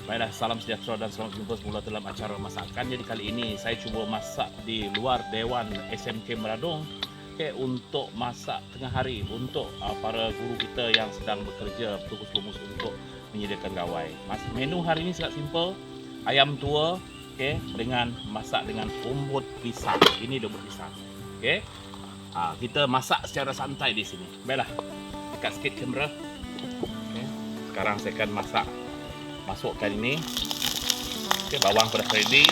Baiklah, salam sejahtera dan selamat jumpa semula dalam acara masakan. Jadi kali ini saya cuba masak di luar Dewan SMK Meradong, untuk masak tengah hari untuk para guru kita yang sedang bekerja bertugas-tugas untuk menyediakan gawai. Menu hari ini sangat simple, ayam tua, dengan masak dengan umbut pisang. Ini umbut pisang. Kita masak secara santai di sini. Baiklah, dekat sikit kamera. Sekarang saya akan masukkan ini. Bawang sudah ready.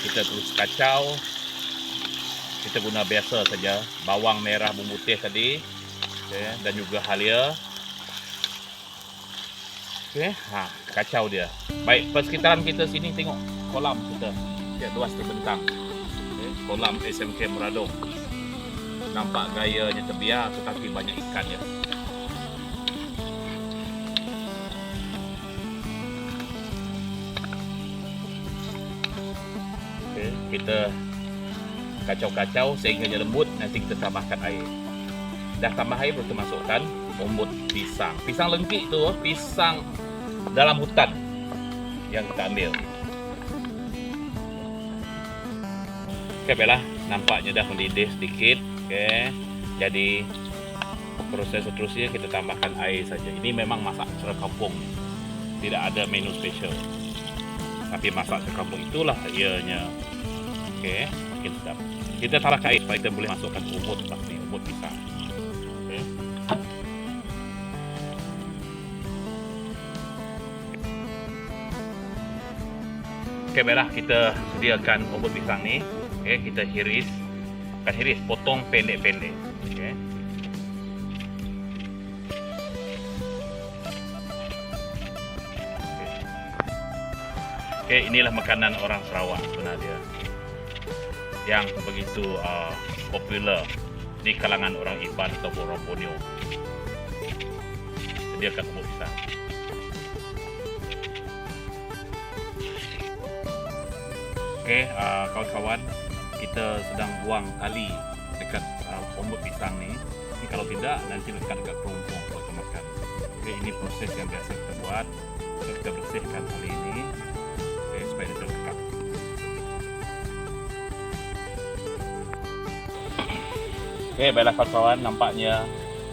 Kita terus kacau. Kita guna biasa saja, bawang merah, bumbu putih tadi, dan juga halia. Kacau dia. Baik, persekitaran kita sini tengok kolam kita. Luas terbentang. Kolam SMK Meradong. Nampak gayanya terbiar tetapi banyak ikan ya. Kita kacau-kacau sehingga dia lembut. Nanti kita tambahkan air. Dah tambah air, baru kita masukkan umbut pisang. Pisang lengkik tu, pisang dalam hutan yang kita ambil. Baiklah, nampaknya dah mendidih sedikit. Jadi proses seterusnya kita tambahkan air saja. Ini memang masak secara kampung, tidak ada menu spesial. Tapi masak secara kampung itulah ianya. Makin sedap. Kita tambahkan air supaya kita boleh masukkan umbut pisang. Baiklah, kita sediakan umbut pisang ni. Kita potong pendek-pendek. Inilah makanan orang Sarawak sebenarnya, yang begitu popular di kalangan orang Iban ataupun orang Borneo. Sediakan umbut pisang. Kawan-kawan, kita sedang buang tali dekat umbut pisang ni. Kalau tidak, nanti lekat dekat kerompong kalau kita makan. Ini proses yang biasa kita buat. Kita bersihkan tali ini supaya dia terlekat. Baiklah kawan-kawan, nampaknya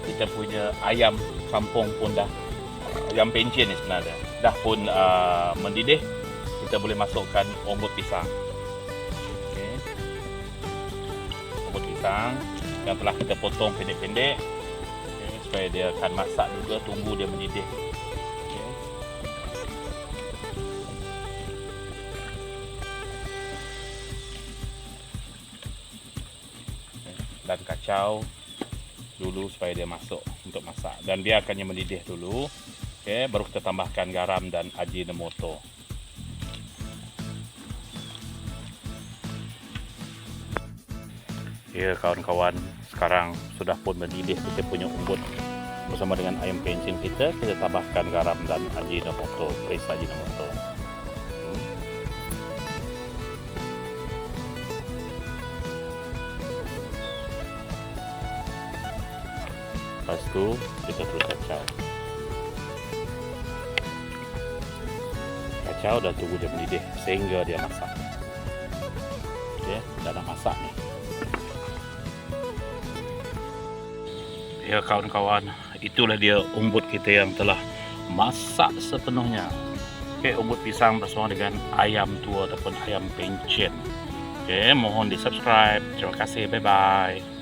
kita punya ayam kampung pun dah, ayam pencen ni sebenarnya dah pun mendidih. Kita boleh masukkan umbut pisang. Umbut pisang yang telah kita potong pendek-pendek, supaya dia akan masak juga, tunggu dia mendidih. Dan kacau dulu supaya dia masuk untuk masak, dan biarkannya mendidih dulu. Baru kita tambahkan garam dan ajinomoto. Kawan-kawan, sekarang sudah pun mendidih kita punya umbut bersama dengan ayam pencen kita. Kita tambahkan garam dan ajinomoto, paste ajinomoto. Lepas itu kita terus kacau dan tunggu dia mendidih sehingga dia masak. Dah nak masak ni. Kawan-kawan, itulah dia umbut kita yang telah masak sepenuhnya. Umbut pisang bersama dengan ayam tua ataupun ayam pencen. Mohon di subscribe. Terima kasih, bye bye.